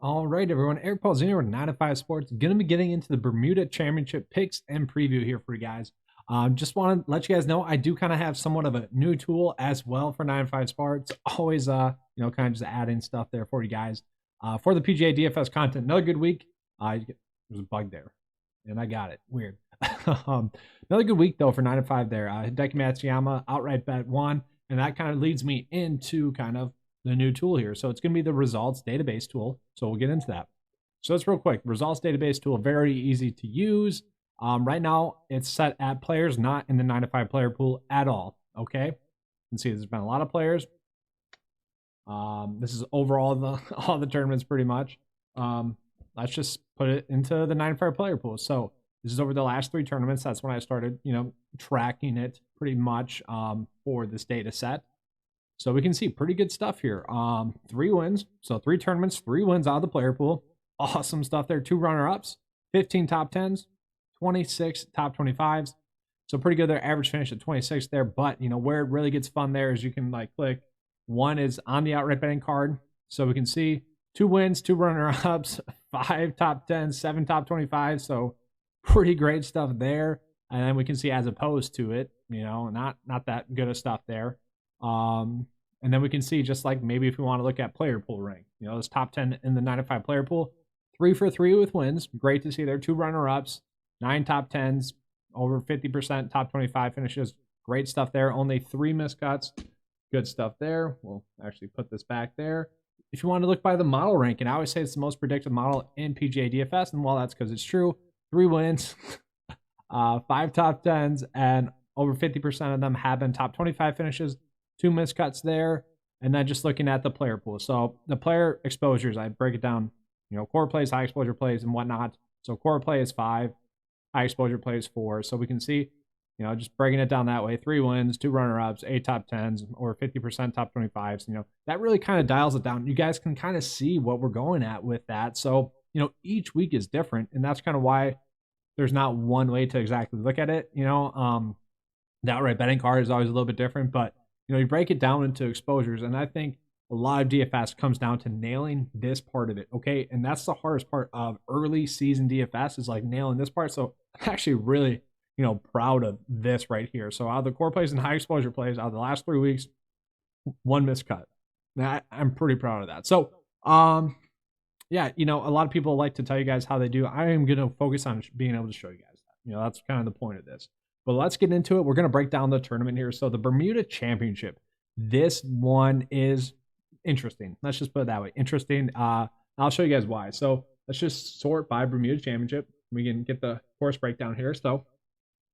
All right, everyone. Eric Paul's in here with 9 to 5 Sports. Going to be getting into the Bermuda Championship picks and preview here for you guys. Just want to let you guys know I do kind of have somewhat of a new tool as well for 9 to 5 Sports. Always, kind of just adding stuff there for you guys. For the PGA DFS content, another good week. There's a bug there, and I got it. Weird. Another good week though for 9 to 5 there. Hideki Matsuyama outright bet 1, and that kind of leads me into kind of the new tool here. So it's going to be the results database tool. So we'll get into that. So let's real quick. Results database tool, very easy to use. Right now it's set at players not in the 9 to 5 player pool at all. Okay. You can see there's been a lot of players. This is overall all the tournaments pretty much. Let's just put it into the 9 to 5 player pool. So this is over the last 3 tournaments. That's when I started, tracking it pretty much for this data set. So we can see pretty good stuff here. 3 wins. So 3 tournaments, 3 wins out of the player pool. Awesome stuff there. 2 runner-ups, 15 top 10s, 26 top 25s. So pretty good there. Average finish at 26 there. But, where it really gets fun there is you can click. 1 is on the outright betting card. So we can see 2 wins, 2 runner-ups, 5 top 10s, 7 top 25s. So pretty great stuff there. And then we can see as opposed to it, not that good of stuff there. And then we can see just maybe if we want to look at player pool rank, this top 10 in the 9 to 5 player pool, 3 for 3 with wins. Great to see there. 2 runner-ups, 9 top 10s, over 50% top 25 finishes. Great stuff there. Only 3 miscuts. Good stuff there. We'll actually put this back there. If you want to look by the model ranking, I always say it's the most predictive model in PGA DFS, and that's because it's true. 3 wins, 5 top 10s, and over 50% of them have been top 25 finishes. 2 miscuts there, and then just looking at the player pool. So the player exposures, I break it down, core plays, high exposure plays, and whatnot. So core play is 5, high exposure play is 4. So we can see, just breaking it down that way, 3 wins, 2 runner-ups, 8 top 10s, or 50% top 25s. That really kind of dials it down. You guys can kind of see what we're going at with that. So, each week is different, and that's kind of why there's not one way to exactly look at it. The outright betting card is always a little bit different, but you break it down into exposures, and I think a lot of DFS comes down to nailing this part of it, okay? And that's the hardest part of early season DFS is nailing this part. So I'm actually really, proud of this right here. So out of the core plays and high exposure plays out of the last 3 weeks, 1 miscut. Now, I'm pretty proud of that. So, yeah, a lot of people like to tell you guys how they do. I am going to focus on being able to show you guys that. That's kind of the point of this. But let's get into it. We're going to break down the tournament here. So the Bermuda Championship, this one is interesting. Let's just put it that way. Interesting. I'll show you guys why. So let's just sort by Bermuda Championship. We can get the course breakdown here. So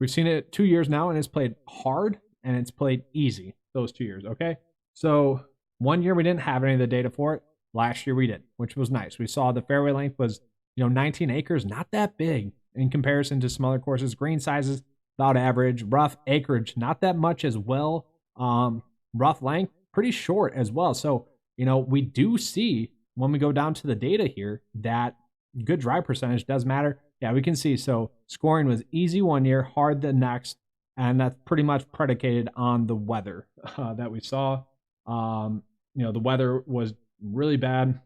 we've seen it 2 years now, and it's played hard and it's played easy those 2 years. Okay. So 1 year we didn't have any of the data for it. Last year we did, which was nice. We saw the fairway length was, 19 acres, not that big in comparison to some other courses. Green sizes, about average. Rough acreage, not that much as well. Rough length, pretty short as well. So, we do see when we go down to the data here that good drive percentage does matter. Yeah, we can see. So scoring was easy 1 year, hard the next, and that's pretty much predicated on the weather that we saw. The weather was really bad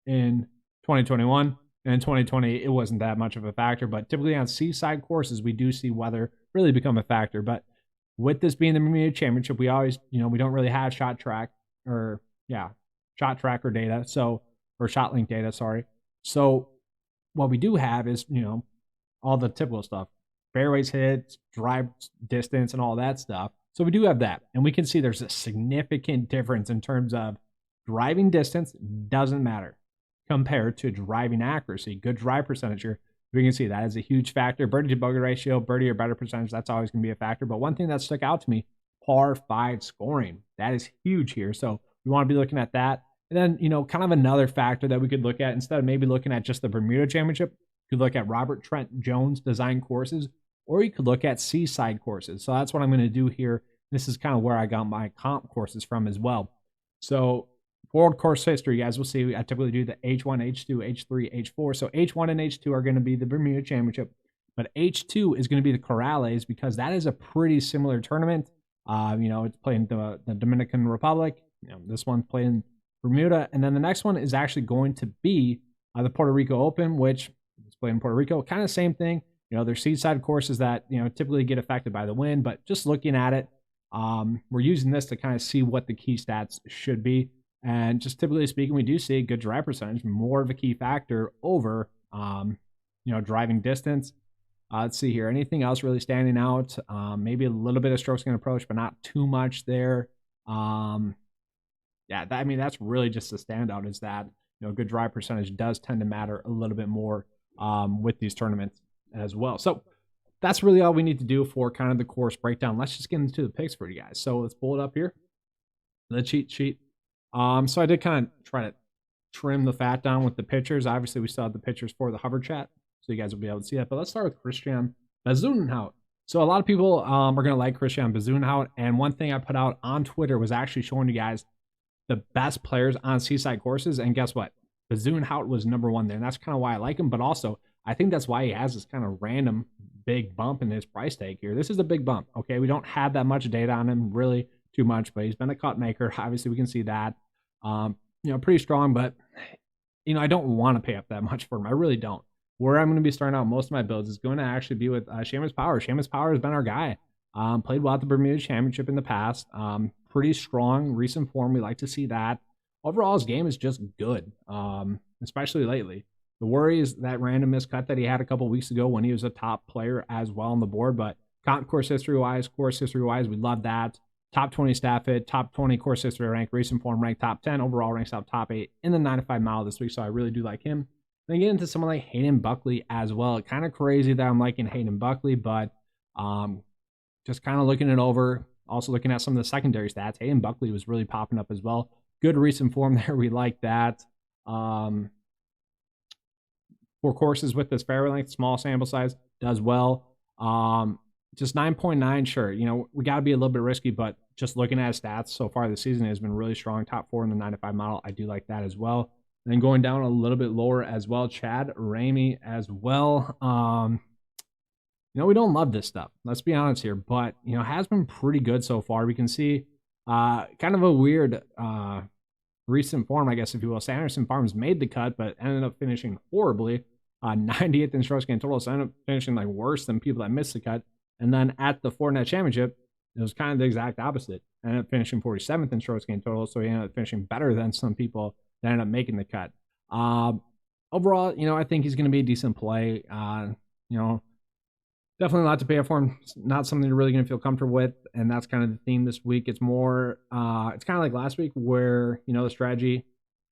in 2021. And in 2020, it wasn't that much of a factor, but typically on seaside courses, we do see weather really become a factor. But with this being the Bermuda Championship, we always, we don't really have shot tracker data. So, or shot link data, sorry. So what we do have is, all the typical stuff, fairways hit, drive distance, and all that stuff. So we do have that. And we can see there's a significant difference in terms of driving distance doesn't matter compared to driving accuracy. Good drive percentage here. We can see that is a huge factor. Birdie to bogey ratio, birdie or better percentage, that's always going to be a factor. But one thing that stuck out to me, par 5 scoring. That is huge here. So we want to be looking at that. And then, kind of another factor that we could look at, instead of maybe looking at just the Bermuda Championship, you could look at Robert Trent Jones design courses, or you could look at seaside courses. So that's what I'm going to do here. This is kind of where I got my comp courses from as well. So for course history, guys, we'll see. I typically do the H1, H2, H3, H4. So H1 and H2 are going to be the Bermuda Championship, but H2 is going to be the Corrales because that is a pretty similar tournament. It's playing the Dominican Republic. This one's playing Bermuda, and then the next one is actually going to be the Puerto Rico Open, which is played in Puerto Rico. Kind of same thing. There's seaside courses that typically get affected by the wind, but just looking at it, we're using this to kind of see what the key stats should be. And just typically speaking, we do see a good drive percentage, more of a key factor over, driving distance. Let's see here. Anything else really standing out? Maybe a little bit of strokes gained approach, but not too much there. That's really just a standout is that, good drive percentage does tend to matter a little bit more with these tournaments as well. So that's really all we need to do for kind of the course breakdown. Let's just get into the picks for you guys. So let's pull it up here. The cheat sheet. So I did kind of try to trim the fat down with the pictures. Obviously, we still have the pictures for the Hubbard chat, so you guys will be able to see that. But let's start with Christian Bezuidenhout. So a lot of people are going to like Christian Bezuidenhout, and one thing I put out on Twitter was actually showing you guys the best players on seaside courses, and guess what? Bezuidenhout was #1 there, and that's kind of why I like him, but also I think that's why he has this kind of random big bump in his price tag here. This is a big bump, okay? We don't have that much data on him, really too much, but he's been a cut maker. Obviously, we can see that. Pretty strong, but, I don't want to pay up that much for him. I really don't. Where I'm going to be starting out most of my builds is going to actually be with Sheamus Power. Sheamus Power has been our guy. Played well at the Bermuda Championship in the past. Pretty strong, recent form. We like to see that. Overall, his game is just good, especially lately. The worry is that random miscut that he had a couple weeks ago when he was a top player as well on the board, but course history-wise, we love that. Top 20 staff hit, top 20 course history rank, recent form rank, top 10, overall ranks out top 8 in the 9-5 mile this week, so I really do like him. Then get into someone like Hayden Buckley as well. Kind of crazy that I'm liking Hayden Buckley, but just kind of looking it over, also looking at some of the secondary stats. Hayden Buckley was really popping up as well. Good recent form there. We like that. For courses with this fairway length, small sample size, does well. Just 9.9, sure. We got to be a little bit risky, but just looking at his stats so far this season has been really strong. Top 4 in the 9-5 model. I do like that as well. And then going down a little bit lower as well, Chad Ramey as well. We don't love this stuff. Let's be honest here, but, has been pretty good so far. We can see kind of a weird recent form, I guess, if you will. Sanderson Farms made the cut, but ended up finishing horribly. 90th in strokes gained total, so ended up finishing like worse than people that missed the cut. And then at the Fortinet Championship, it was kind of the exact opposite. Ended up finishing 47th in strokes gained total, so he ended up finishing better than some people that ended up making the cut. Overall, I think he's going to be a decent play. Definitely a lot to pay for him. It's not something you're really going to feel comfortable with, and that's kind of the theme this week. It's more, it's kind of like last week where, the strategy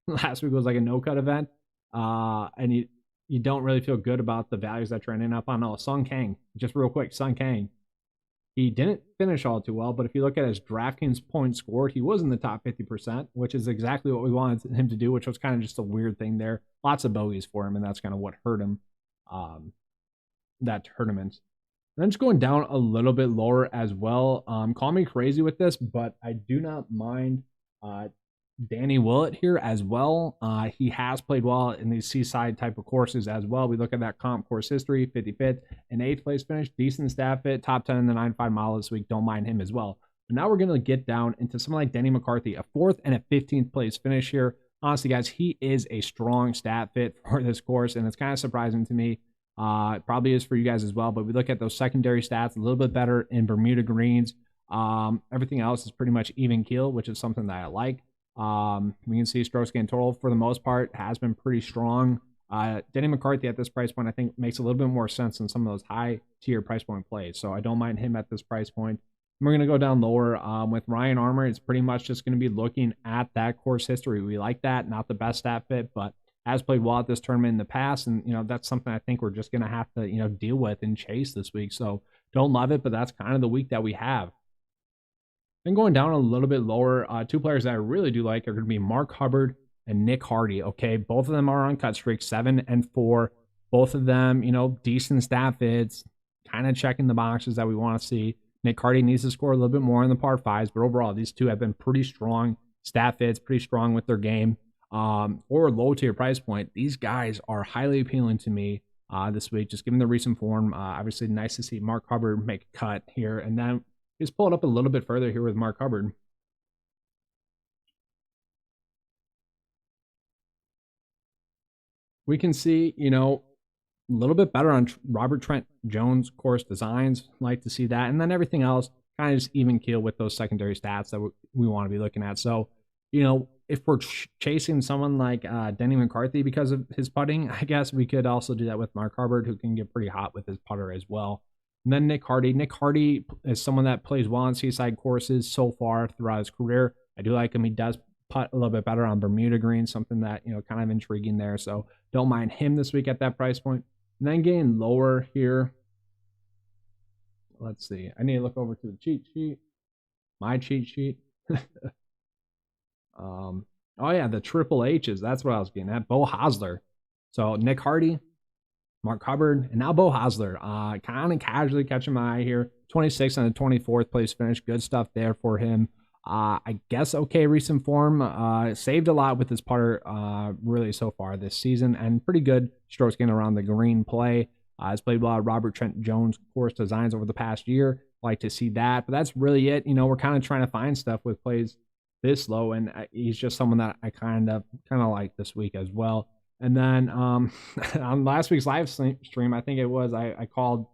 last week was like a no-cut event, and you don't really feel good about the values that you're ending up on. Sung Kang, just real quick, Sung Kang. He didn't finish all too well, but if you look at his DraftKings points scored, he was in the top 50%, which is exactly what we wanted him to do, which was kind of just a weird thing there. Lots of bogeys for him, and that's kind of what hurt him that tournament. And then just going down a little bit lower as well. Call me crazy with this, but I do not mind Danny Willett here as well. He has played well in these seaside type of courses as well. We look at that comp course history, 55th and 8th place finish, decent staff fit, top 10 in the 9-5 mile this week. Don't mind him as well. But now we're going to get down into someone like Denny McCarthy, a 4th and a 15th place finish here. Honestly, guys, he is a strong stat fit for this course, and it's kind of surprising to me. It probably is for you guys as well, but we look at those secondary stats, a little bit better in Bermuda greens. Everything else is pretty much even keel, which is something that I like. We can see strokes gained total for the most part has been pretty strong. Denny McCarthy at this price point, I think, makes a little bit more sense than some of those high tier price point plays. So I don't mind him at this price point. We're going to go down lower with Ryan Armour. It's pretty much just going to be looking at that course history. We like that. Not the best stat fit, but has played well at this tournament in the past. And, that's something I think we're just going to have to, deal with and chase this week. So don't love it, but that's kind of the week that we have. Then going down a little bit lower, two players that I really do like are going to be Mark Hubbard and Nick Hardy. Okay, both of them are on cut streak, 7 and 4. Both of them, decent stat fits, kind of checking the boxes that we want to see. Nick Hardy needs to score a little bit more in the par 5s, but overall, these two have been pretty strong stat fits, pretty strong with their game, or low tier price point. These guys are highly appealing to me this week, just given the recent form. Obviously, nice to see Mark Hubbard make a cut here, and then just pull it up a little bit further here with Mark Hubbard. We can see, you know, a little bit better on Robert Trent Jones course designs. Like to see that, and then everything else kind of just even keel with those secondary stats that we want to be looking at. So, you know, if we're chasing someone like Denny McCarthy because of his putting, I guess we could also do that with Mark Hubbard, who can get pretty hot with his putter as well. And then Nick Hardy. Nick Hardy is someone that plays well on seaside courses so far throughout his career. I do like him. He does putt a little bit better on Bermuda greens, something that, you know, kind of intriguing there. So don't mind him this week at that price point. And then getting lower here. Let's see. I need to look over to the cheat sheet. My cheat sheet. Oh yeah, the triple H's. That's what I was getting at. Beau Hossler. So Nick Hardy, Mark Hubbard, and now Beau Hossler. Kind of casually catching my eye here. 26th and a 24th place finish. Good stuff there for him. I guess okay recent form. Saved a lot with his putter really so far this season, and pretty good strokes getting around the green play. Has played a lot of Robert Trent Jones course designs over the past year. Like to see that, but that's really it. You know, we're kind of trying to find stuff with plays this low, and he's just someone that I kind of like this week as well. And then on last week's live stream, I think it was, I called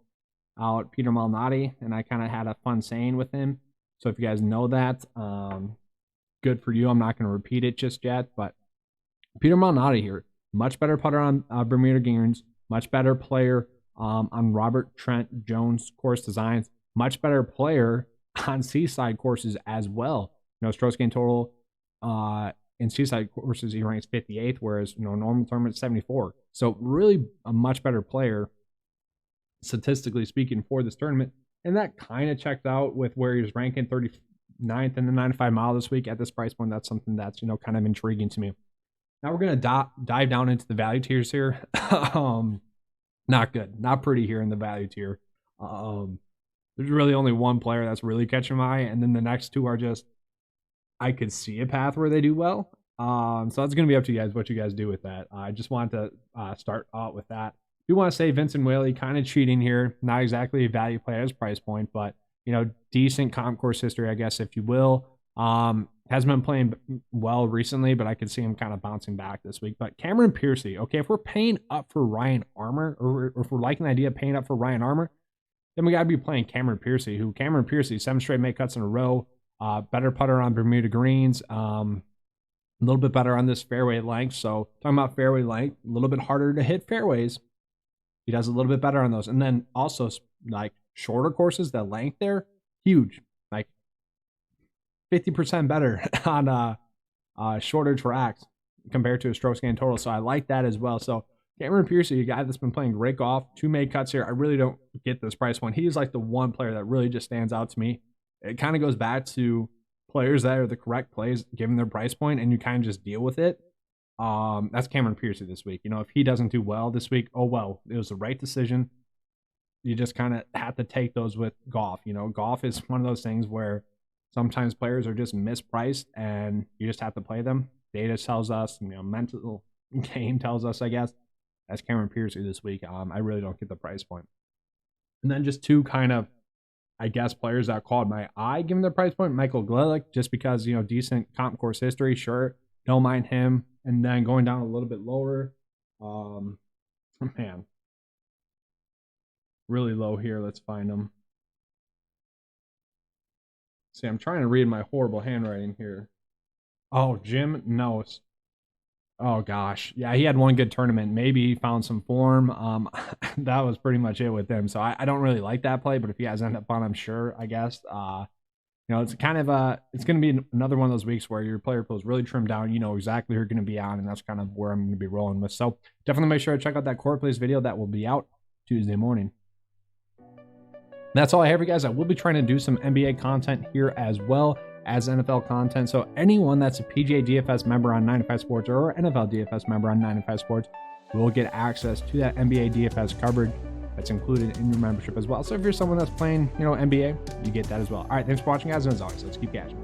out Peter Malnotti, and I kind of had a fun saying with him. So if you guys know that, good for you. I'm not going to repeat it just yet, but Peter Malnotti here, much better putter on Bermuda greens, much better player on Robert Trent Jones course designs, much better player on seaside courses as well. You know, strokes gained total in seaside courses, he ranks 58th, whereas, you know, normal tournament 74. So really a much better player, statistically speaking, for this tournament. And that kind of checked out with where he was ranking 39th in the 95 mile this week at this price point. That's something that's, you know, kind of intriguing to me. Now we're going to dive down into the value tiers here. Not good. Not pretty here in the value tier. There's really only one player that's really catching my eye, and then the next two are just, I could see a path where they do well. So that's going to be up to you guys what you guys do with that. I just wanted to start out with that. I do want to say Vincent Whaley kind of cheating here. Not exactly a value play at his price point, but, you know, decent comp course history, I guess, if you will. Hasn't been playing well recently, but I could see him kind of bouncing back this week. But Cameron Piercy, okay, if we're paying up for Ryan Armour, or if we're liking the idea of paying up for Ryan Armour, then we got to be playing Cameron Piercy, 7 straight make cuts in a row, better putter on Bermuda greens, a little bit better on this fairway length. So talking about fairway length, a little bit harder to hit fairways. He does a little bit better on those. And then also, like, shorter courses, the length there, huge. Like 50% better on shorter tracks compared to a strokes gained total. So I like that as well. So Cameron Piercy, a guy that's been playing great golf, 2 made cuts here. I really don't get this price point. He's like the one player that really just stands out to me. It kind of goes back to players that are the correct plays given their price point, and you kind of just deal with it. That's Cameron Piercy this week. You know, if he doesn't do well this week, oh well, it was the right decision. You just kind of have to take those with golf. You know, golf is one of those things where sometimes players are just mispriced, and you just have to play them. Data tells us, you know, mental game tells us, I guess. That's Cameron Piercy this week. I really don't get the price point. And then just two kind of, I guess, players that caught my eye given their price point. Michael Glick, just because, you know, decent comp course history, sure, don't mind him. And then going down a little bit lower, man, really low here. Let's find him. See, I'm trying to read my horrible handwriting here. Oh, Jim Nose. Oh gosh, yeah, he had one good tournament. Maybe he found some form. That was pretty much it with him. So I don't really like that play, but if you guys end up on, I'm sure, I guess. You know, it's kind of it's going to be another one of those weeks where your player pool is really trimmed down. You know exactly who you're going to be on, and that's kind of where I'm going to be rolling with. So definitely make sure to check out that core plays video that will be out Tuesday morning. That's all I have for you guys. I will be trying to do some NBA content here as well as NFL content. So anyone that's a PGA DFS member on 95 Sports or NFL DFS member on 95 Sports will get access to that NBA DFS coverage that's included in your membership as well. So if you're someone that's playing, you know, NBA, you get that as well. All right, thanks for watching, guys, and as always, let's keep catching.